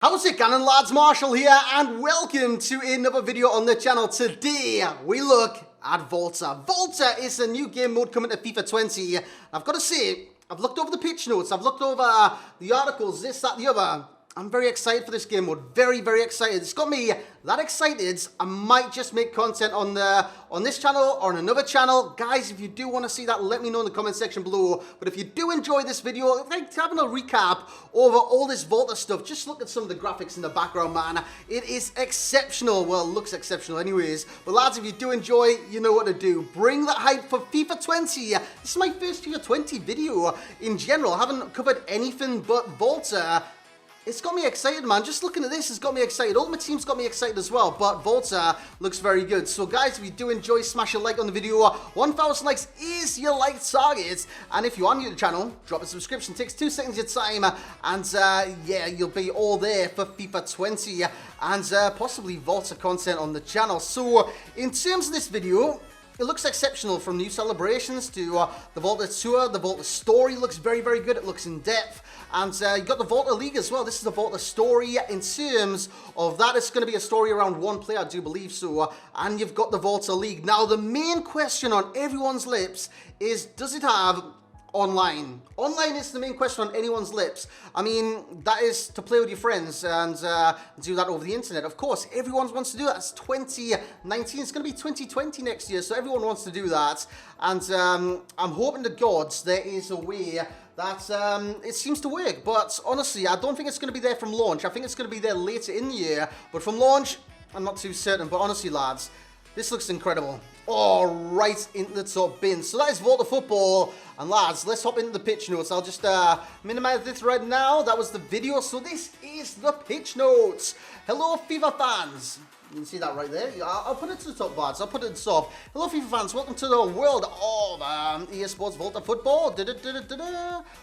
How's it going, lads? Marshall here, and welcome to another video on the channel. Today, we look at Volta. Volta is a new game mode coming to FIFA 20. I've got to say, I've looked over the pitch notes, I've looked over the articles, this, that, the other. I'm very excited for this game mode. Very, very excited. It's got me that excited. I might just make content on this channel or on another channel. Guys, if you do want to see that, let me know in the comment section below. But if you do enjoy this video, like having a recap over all this Volta stuff, just look at some of the graphics in the background, man. It is exceptional. Well, it looks exceptional anyways. But lads, if you do enjoy, you know what to do. Bring that hype for FIFA 20. This is my first FIFA 20 video in general. I haven't covered anything but Volta. It's got me excited, man. Just looking at this has got me excited. All my team's got me excited as well, but Volta looks very good. So guys, if you do enjoy, smash a like on the video. 1,000 likes is your like target. And if you are new to the channel, drop a subscription. It takes 2 seconds of your time. And yeah, you'll be all there for FIFA 20 and possibly Volta content on the channel. So in terms of this video, it looks exceptional, from new celebrations to the Volta Tour. The Volta Story looks very, very good. It looks in depth. And you've got the Volta League as well. This is the Volta Story. In terms of that, it's going to be a story around one player, I do believe so. And you've got the Volta League. Now, the main question on everyone's lips is, does it have online? Online is the main question on anyone's lips. I mean, that is to play with your friends and do that over the internet. Of course, everyone wants to do that. It's 2019. It's going to be 2020 next year, so everyone wants to do that. And I'm hoping to God there is a way that it seems to work. But honestly, I don't think it's going to be there from launch. I think it's going to be there later in the year. But from launch, I'm not too certain. But honestly, lads, this looks incredible. Oh, right into the top bin. So that is Volta Football. And lads, let's hop into the pitch notes. I'll just minimize this right now. That was the video. So this is the pitch notes. Hello, FIFA fans. You can see that right there. I'll put it to the top, lads. I'll put it to the top. Hello, FIFA fans. Welcome to the world of EA Sports Volta Football.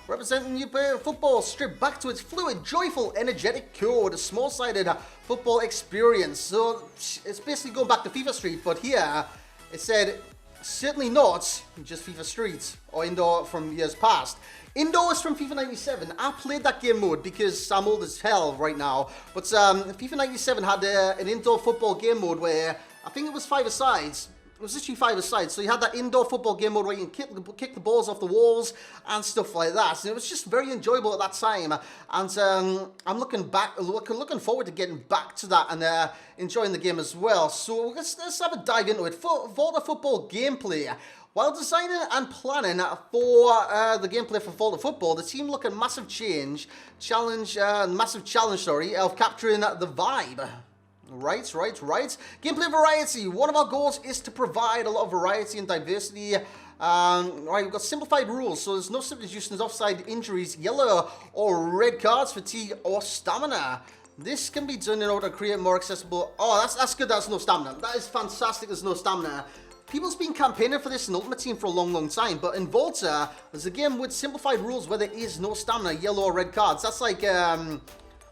Representing new player football, stripped back to its fluid, joyful, energetic core, the small-sided football experience. So it's basically going back to FIFA Street, but here it said, certainly not just FIFA Street or indoor from years past. Indoor is from FIFA 97. I played that game mode because I'm old as hell right now. But FIFA 97 had an indoor football game mode where I think it was 5-a-sides. It was literally 5-a-side. So you had that indoor football game mode where you can kick the balls off the walls and stuff like that. And it was just very enjoyable at that time. And I'm looking forward to getting back to that and enjoying the game as well. So let's have a dive into it. Volta Football gameplay. While designing and planning for the gameplay for Volta Football, the team look at massive challenge of capturing the vibe. Right. Gameplay variety. One of our goals is to provide a lot of variety and diversity. Right, we've got simplified rules, so there's no substitutions, offside, injuries, yellow or red cards, fatigue, or stamina. This can be done in order to create more accessible. Oh, that's good. That's no stamina. That is fantastic. There's no stamina. People's been campaigning for this in Ultimate Team for a long, long time, but in Volta, there's a game with simplified rules where there is no stamina, yellow or red cards. That's like,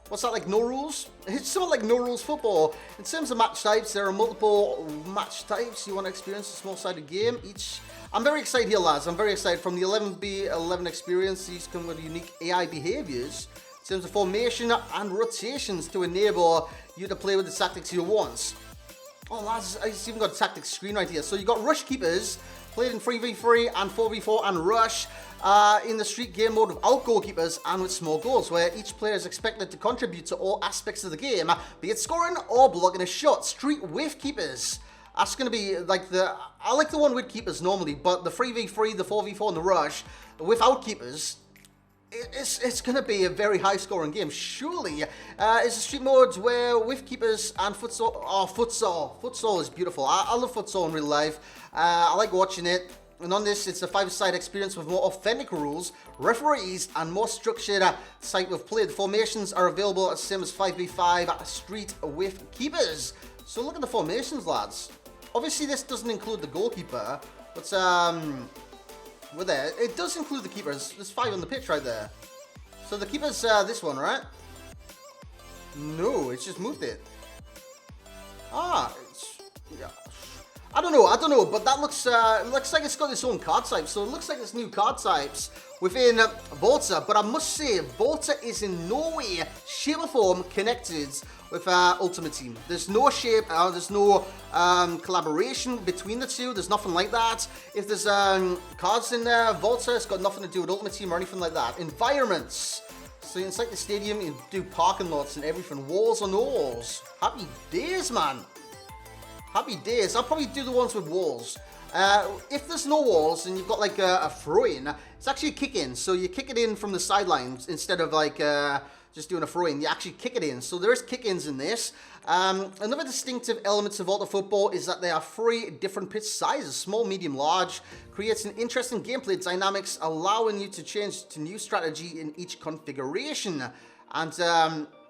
what's that, like no rules? It's something like no rules football. In terms of match types, there are multiple match types. You want to experience a small-sided game. I'm very excited here, lads. I'm very excited. From the 11v11 experience, these come with unique AI behaviors in terms of formation and rotations to enable you to play with the tactics you want. Oh, lads, it's even got a tactics screen right here. So you got rush keepers, played in 3v3 and 4v4 and rush in the street game mode without goalkeepers and with small goals, where each player is expected to contribute to all aspects of the game, be it scoring or blocking a shot. Street with keepers. That's going to be like I like the one with keepers normally, but the 3v3, the 4v4 and the rush without keepers, it's going to be a very high-scoring game. Surely, it's a street mode where with keepers and futsal. Oh, futsal is beautiful. I love futsal in real life. I like watching it. And on this, it's a 5-side experience with more authentic rules, referees, and more structured site with play. The formations are available as same as 5v5 street with keepers. So look at the formations, lads. Obviously, this doesn't include the goalkeeper, but we're there. It does include the keepers. There's 5 on the pitch right there. So the keeper's this one, right? No, it's just moved it. Yeah. I don't know, but that looks like it's got its own card type, so it looks like there's new card types within Volta, but I must say, Volta is in no way, shape or form connected with Ultimate Team. There's no shape, there's no collaboration between the two, there's nothing like that. If there's cards in Volta, it's got nothing to do with Ultimate Team or anything like that. Environments. So inside the stadium, you do parking lots and everything. Walls on walls. Happy days, man. Happy days. I'll probably do the ones with walls. If there's no walls and you've got like a throw-in, it's actually a kick-in. So you kick it in from the sidelines instead of like just doing a throw-in. You actually kick it in. So there is kick-ins in this. Another distinctive element of Volta football is that there are 3 different pitch sizes, small, medium, large. Creates an interesting gameplay dynamics, allowing you to change to new strategy in each configuration. And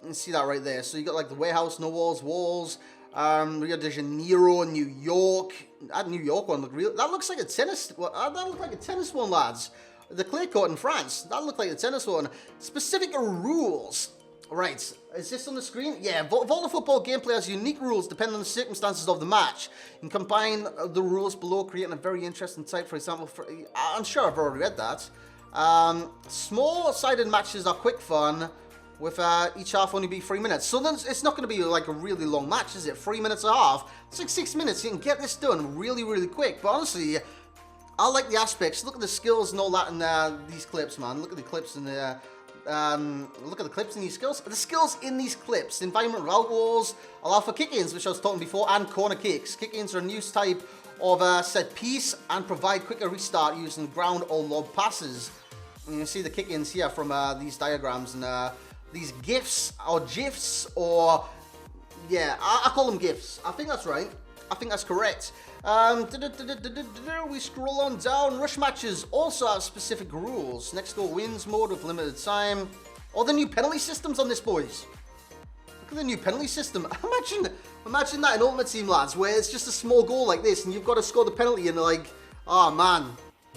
you see that right there. So you got like the warehouse, no walls, walls. Rio de Janeiro, New York. That New York one looked real. That looks like a tennis. That looked like a tennis one, lads. The clay court in France. That looked like a tennis one. Specific rules. Right. Is this on the screen? Yeah. Volta football gameplay has unique rules depending on the circumstances of the match. You can combine the rules below, creating a very interesting type. For example, I'm sure I've already read that. Small-sided matches are quick fun, with each half only be 3 minutes. So then it's not going to be like a really long match, is it? 3 minutes a half. It's like 6 minutes. You can get this done really, really quick. But honestly, I like the aspects. Look at the skills and all that in these clips, man. Look at the clips in the... look at the clips in these skills. The skills in these clips. Environment route walls allow for kick-ins, which I was talking before, and corner kicks. Kick-ins are a new type of set piece and provide quicker restart using ground or lob passes. And you can see the kick-ins here from these diagrams and these GIFs or GIFs or yeah, I call them GIFs. I think that's right. I think that's correct. We scroll on down. Rush matches also have specific rules. Next goal wins mode with limited time. Or the new penalty systems on this, boys. Look at the new penalty system. Imagine that in Ultimate Team, lads, where it's just a small goal like this and you've got to score the penalty and like, oh man,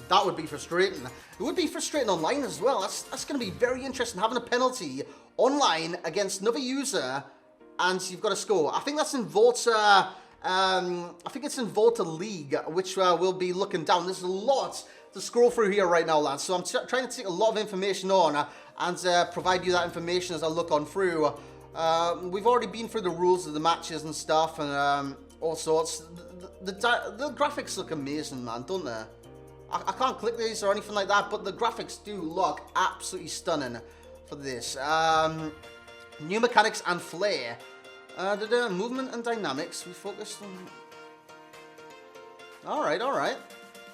that would be frustrating. It would be frustrating online as well. That's going to be very interesting, having a penalty online against another user and you've got to score. I think that's in Volta. I think it's in Volta League, which we'll be looking down. There's a lot to scroll through here right now, lads. So I'm trying to take a lot of information on and provide you that information as I look on through. We've already been through the rules of the matches and stuff and all sorts. The graphics look amazing, man, don't they? I can't click these or anything like that, but the graphics do look absolutely stunning for this. New mechanics and flair. The movement and dynamics, we focused on... Alright.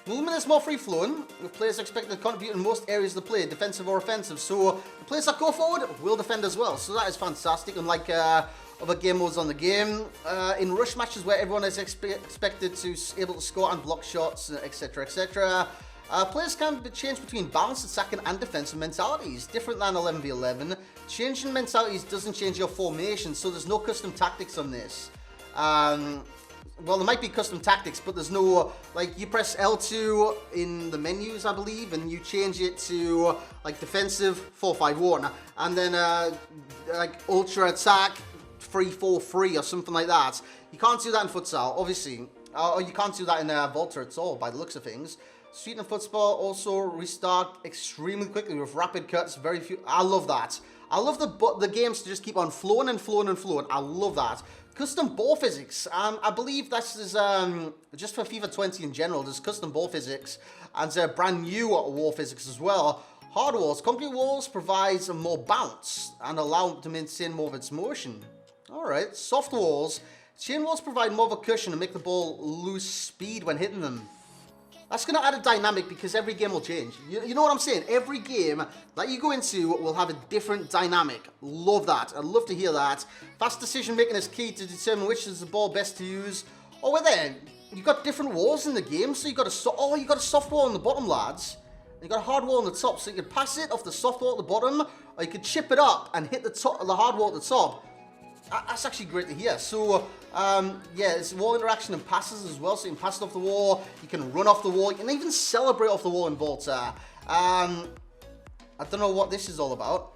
Movement is more free-flowing, with players expected to contribute in most areas of the play, defensive or offensive. So the players that go forward will defend as well. So that is fantastic, unlike other game modes on the game. In rush matches where everyone is expected to able to score and block shots, etc., etc. Players can be changed between balanced attacking and defensive mentalities, different than 11v11. Changing mentalities doesn't change your formation, so there's no custom tactics on this. Well, there might be custom tactics, but there's no, like, you press L2 in the menus, I believe, and you change it to, like, defensive 4-5-1, and then, like, ultra attack 3-4-3 or something like that. You can't do that in futsal, obviously. Or you can't do that in Volta at all, by the looks of things. Street and football also restart extremely quickly with rapid cuts, very few. I love that. I love the games to just keep on flowing and flowing and flowing. I love that. Custom ball physics. I believe this is just for FIFA 20 in general. There's custom ball physics and brand new wall physics as well. Hard walls. Concrete walls provides more bounce and allow to maintain more of its motion. Alright. Soft walls. Chain walls provide more of a cushion and make the ball lose speed when hitting them. That's going to add a dynamic because every game will change. You know what I'm saying? Every game that you go into will have a different dynamic. Love that. I'd love to hear that. Fast decision making is key to determine which is the ball best to use. Oh, well then, you've got different walls in the game. So you've got a soft wall on the bottom, lads. And you've got a hard wall on the top. So you can pass it off the soft wall at the bottom, or you could chip it up and hit the hard wall at the top. That's actually great to hear. So, yeah, it's wall interaction and passes as well. So you can pass it off the wall, you can run off the wall, you can even celebrate off the wall in Volta. I don't know what this is all about.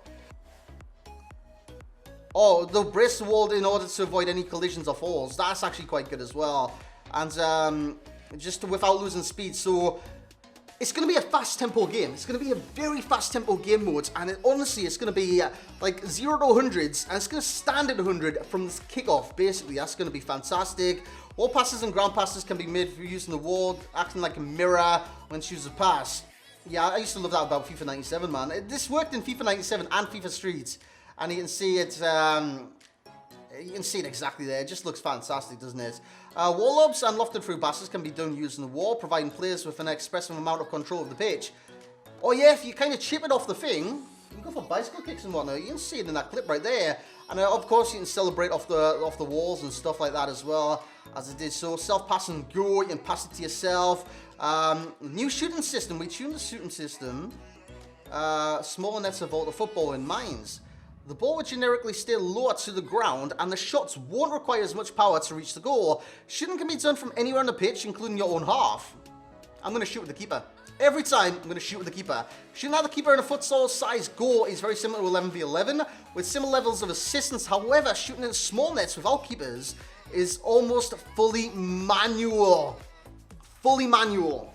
Oh, they'll brace the wall in order to avoid any collisions or falls. That's actually quite good as well. and just without losing speed. So it's going to be a fast tempo game. It's going to be a very fast tempo game mode, and honestly, it's going to be like 0 to 100s, and it's going to stand at 100 from this kickoff. Basically, that's going to be fantastic. All passes and ground passes can be made for using the wall, acting like a mirror when chooses a pass. Yeah, I used to love that about FIFA 97, man. This worked in FIFA 97 and FIFA Street, and you can see it. You can see it exactly there. It just looks fantastic, doesn't it? Wall lobs and lofted through passes can be done using the wall, providing players with an expressive amount of control of the pitch. Oh yeah, if you kind of chip it off the thing, you go for bicycle kicks and whatnot. You can see it in that clip right there. And of course, you can celebrate off the walls and stuff like that as well, as it did. So self-pass and go, you can pass it to yourself. New shooting system. We tuned the shooting system. Smaller nets of Volta football in mines. The ball will generically stay lower to the ground, and the shots won't require as much power to reach the goal. Shooting can be done from anywhere on the pitch, including your own half. I'm going to shoot with the keeper. Every time, I'm going to shoot with the keeper. Shooting at the keeper in a futsal-sized goal is very similar to 11v11, with similar levels of assistance. However, shooting in small nets without keepers is almost fully manual. Fully manual.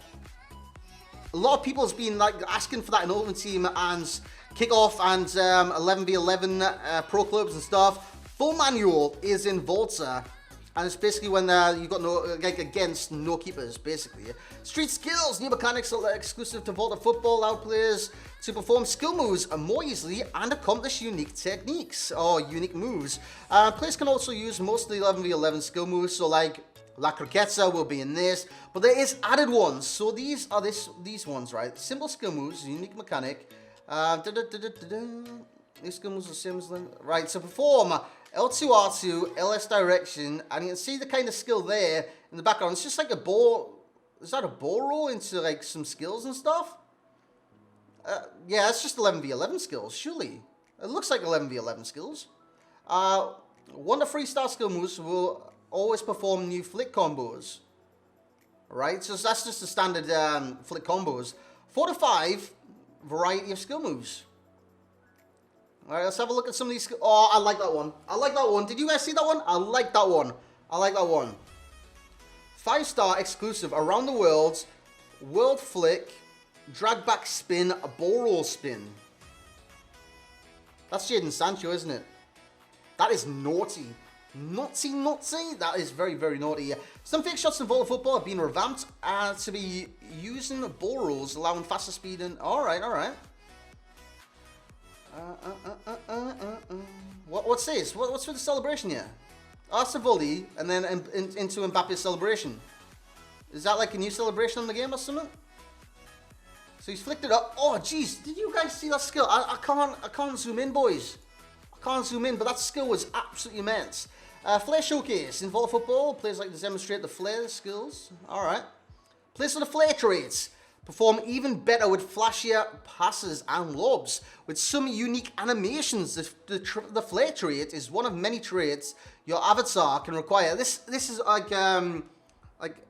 A lot of people have been like asking for that in Ultimate Team and Kickoff and 11v11 pro clubs and stuff. Full manual is in Volta, and it's basically when you've got no, like, against no keepers, basically. Street skills, new mechanics are exclusive to Volta football, allow players to perform skill moves more easily and accomplish unique techniques or unique moves. Players can also use most of the 11v11 skill moves, so like La Croqueta will be in this, but there is added ones. So these are these ones, right? Simple skill moves, unique mechanic. These skill moves are the same as them. Right, so perform L2, R2, LS direction, and you can see the kind of skill there in the background. It's just like a ball. Is that a ball roll into like some skills and stuff? Yeah, it's just 11v11 skills, surely. It looks like 11v11 skills. 1 to 3 star skill moves will always perform new flick combos. Right, so that's just the standard flick combos. 4 to 5, variety of skill moves. Alright, let's have a look at some of these. Oh, I like that one. I like that one. Did you guys see that one? I like that one. I like that one. 5-star exclusive around the world. World flick. Drag back spin. A ball roll spin. That's Jadon Sancho, isn't it? That is naughty. Naughty, naughty. That is very, very naughty. Some fake shots in Volta football have been revamped to be using ball rolls, allowing faster speed and... Alright, alright. What's this? What's with the celebration here? Arsavoldi and then into Mbappe's celebration. Is that like a new celebration on the game or something? So he's flicked it up. Oh, jeez. Did you guys see that skill? I can't zoom in, boys. I can't zoom in, but that skill was absolutely immense. Flair showcase. In Volta football, players like to demonstrate the flair skills. Alright. Players with the flair traits perform even better with flashier passes and lobs. With some unique animations, the flair trait is one of many traits your avatar can require. This is like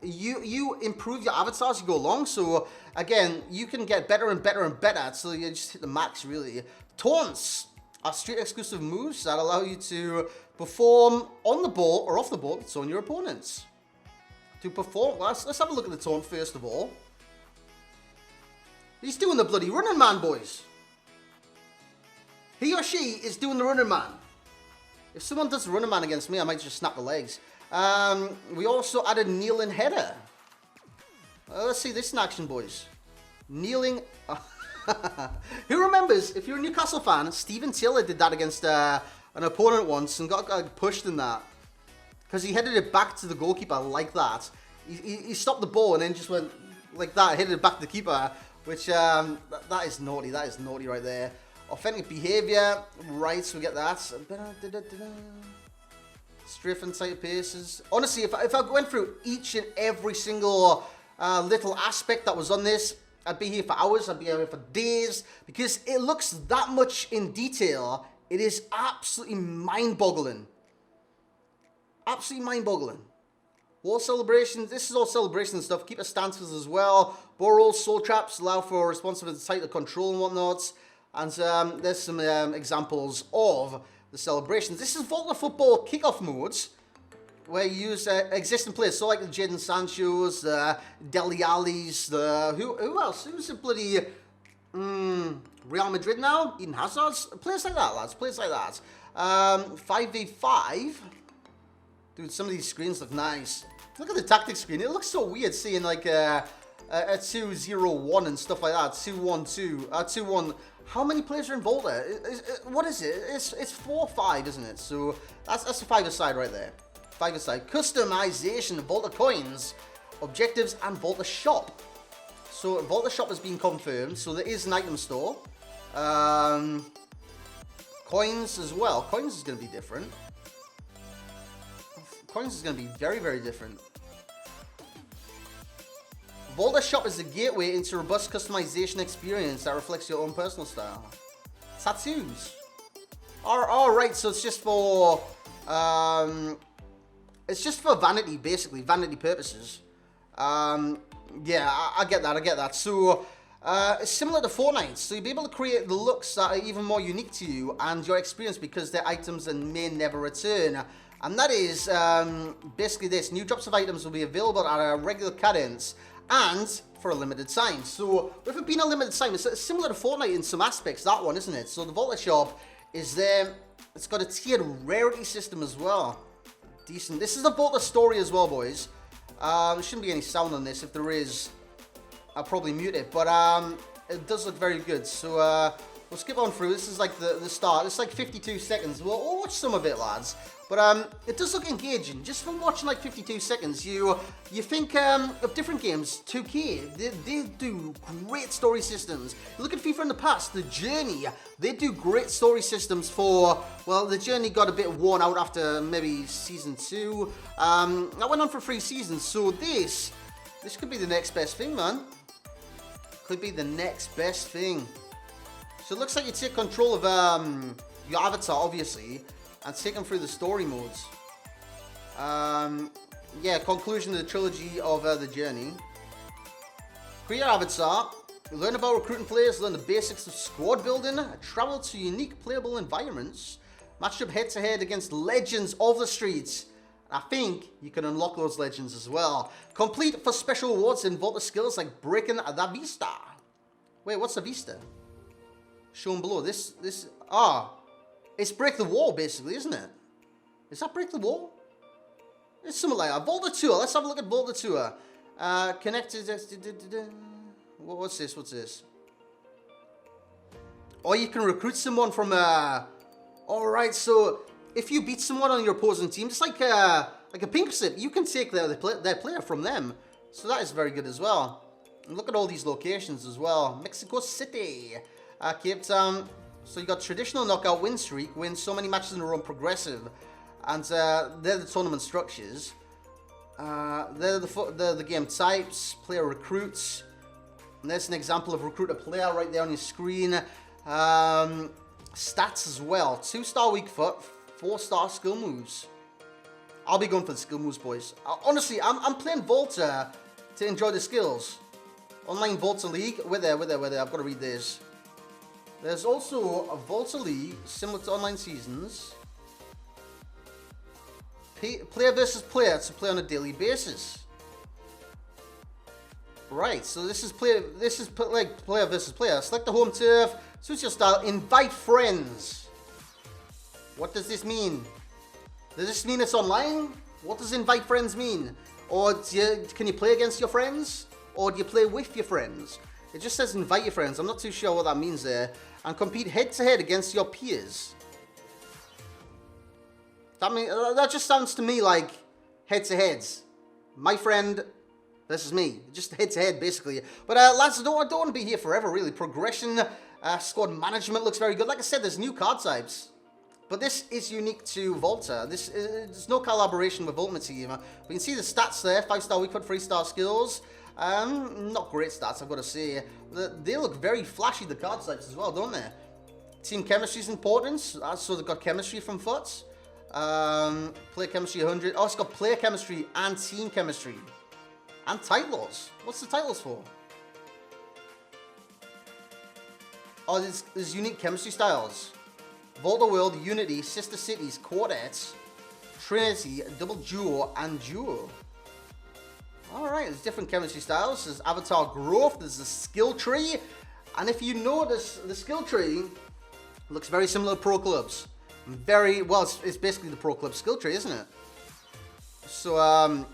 you improve your avatar as you go along. So again, you can get better and better and better until you just hit the max, really. Taunts are street exclusive moves that allow you to perform on the ball or off the ball to taunt your opponents. To perform, let's have a look at the taunt first of all. He's doing the bloody running man, boys. He or she is doing the running man. If someone does the running man against me, I might just snap the legs. We also added kneeling header. Let's see this in action, boys. Kneeling. Who remembers, if you're a Newcastle fan, Steven Taylor did that against an opponent once and got pushed in that. Because he headed it back to the goalkeeper like that. He stopped the ball and then just went like that, headed it back to the keeper. Which, that is naughty. That is naughty right there. Authentic behavior. Right, so we get that. Strafe and tight paces. Honestly, if I went through each and every single little aspect that was on this, I'd be here for hours. I'd be here for days. Because it looks that much in detail. It is absolutely mind-boggling. Absolutely mind-boggling. Wall celebrations, this is all celebration stuff. Keeper stances as well. Ball rolls, soul traps allow for responsive and tighter control and whatnot. And there's some examples of the celebrations. This is Volta football kickoff modes. where you use existing players, so like the Jadon Sanchos, the Dele Allis, the who else? Who's the bloody Real Madrid now? Eden Hazard's players like that, lads. Players like that. 5v5. Dude, some of these screens look nice. Look at the tactics screen. It looks so weird seeing like a 2-0-1 and stuff like that. 2-1-2, 2-1. How many players are in Volta? What is it? It's 4-5, isn't it? So that's a 5-a-side right there. 5-a-side. Customization, Volta coins, objectives, and Volta shop. So Volta shop has been confirmed. So there is an item store. Coins as well. Coins is going to be different. Coins is going to be very, very different. Volta shop is the gateway into robust customization experience that reflects your own personal style. Tattoos. All right, so it's just for vanity, basically, vanity purposes. Yeah, I get that. So it's similar to Fortnite. So you'll be able to create the looks that are even more unique to you and your experience because they're items that may never return. And that is basically this. New drops of items will be available at a regular cadence and for a limited time. So with it being a limited time, it's similar to Fortnite in some aspects, that one, isn't it? So the Volta shop is there. It's got a tiered rarity system as well. Decent. This is the Volta story as well, boys. There shouldn't be any sound on this. If there is, I'll probably mute it. But it does look very good. So we'll skip on through. This is like the start. It's like 52 seconds. We'll watch some of it, lads. But it does look engaging. Just from watching like 52 seconds, you think of different games. 2K, they do great story systems. You look at FIFA in the past, The Journey, they do great story systems for, well, The Journey got a bit worn out after maybe Season 2. That went on for 3 seasons, so this could be the next best thing, man. Could be the next best thing. So it looks like you take control of your avatar, obviously, and take them through the story modes. Yeah, conclusion of the trilogy of The Journey. Create your avatar, learn about recruiting players, learn the basics of squad building, travel to unique playable environments, match up head to head against legends of the streets. I think you can unlock those legends as well. Complete for special rewards and Volta skills like breaking the Vista. Wait, what's the Vista? Shown below. It's break the wall, basically, isn't it? Is that break the wall? It's something like that. Volta Tour. Let's have a look at Volta Tour. Connected. What's this? Or you can recruit someone from. Alright, so if you beat someone on your opposing team, just like a pink slip, you can take their player from them. So that is very good as well. And look at all these locations as well. Mexico City, Cape Town. So you got traditional knockout win streak, win so many matches in a row, progressive, and they're the tournament structures. They're the game types, player recruits. And there's an example of recruit a player right there on your screen. Stats as well: 2-star weak foot, 4-star skill moves. I'll be going for the skill moves, boys. Honestly, I'm playing Volta to enjoy the skills. Online Volta League. We're there. I've got to read this. There's also a Volta League, similar to online seasons. Player versus player to play on a daily basis. Right, so this is like player versus player. Select the home turf, suits your style, invite friends. What does this mean? Does this mean it's online? What does invite friends mean? Or can you play against your friends? Or do you play with your friends? It just says invite your friends. I'm not too sure what that means there. And compete head-to-head against your peers. That just sounds to me like head-to-heads. My friend versus me. Just head-to-head, basically. But lads, I don't want to be here forever, really. Progression, squad management looks very good. Like I said, there's new card types. But this is unique to Volta. There's no collaboration with Ultimate Team. We can see the stats there. 5-star weak foot, 3-star skills. Not great stats, I've got to say. They look very flashy, the card types as well, don't they? Team chemistry is important, so they've got chemistry from foots. Player chemistry 100. Oh, it's got player chemistry and team chemistry. And titles. What's the titles for? Oh, there's unique chemistry styles. Volta World, Unity, Sister Cities, Quartets, Trinity, double duo, and duo. Alright, there's different chemistry styles. There's avatar growth, there's the skill tree. And if you notice, the skill tree looks very similar to Pro Clubs. Well, it's basically the Pro Club skill tree, isn't it? So,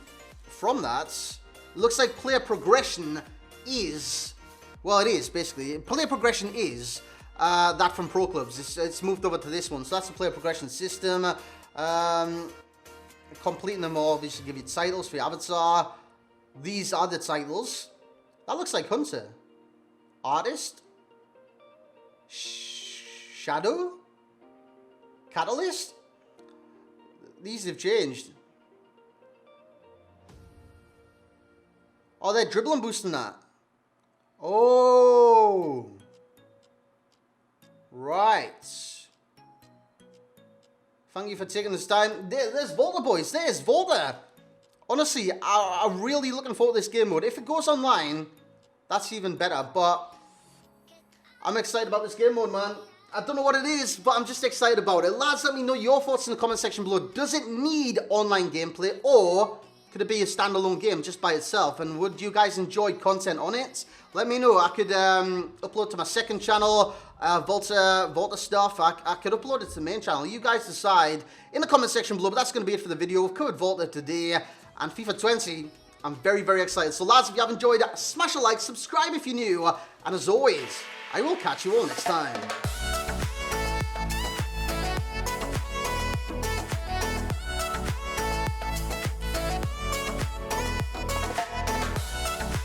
from that, looks like player progression is, well, it is basically. Player progression is that from Pro Clubs. It's moved over to this one. So that's the player progression system. Completing them all, these should give you titles for your avatar. These are the titles. That looks like Hunter. Artist. Shadow. Catalyst. These have changed. Oh, they're dribbling boosting that. Oh. Right. Thank you for taking this time. There's Volta, boys. There's Volta. Honestly, I'm really looking forward to this game mode. If it goes online, that's even better. But I'm excited about this game mode, man. I don't know what it is, but I'm just excited about it. Lads, let me know your thoughts in the comment section below. Does it need online gameplay, or could it be a standalone game just by itself? And would you guys enjoy content on it? Let me know. I could upload to my second channel, Volta stuff. I could upload it to the main channel. You guys decide in the comment section below. But that's going to be it for the video. We've covered Volta today and FIFA 20. I'm very, very excited. So lads, if you have enjoyed, smash a like, subscribe if you're new. And as always, I will catch you all next time.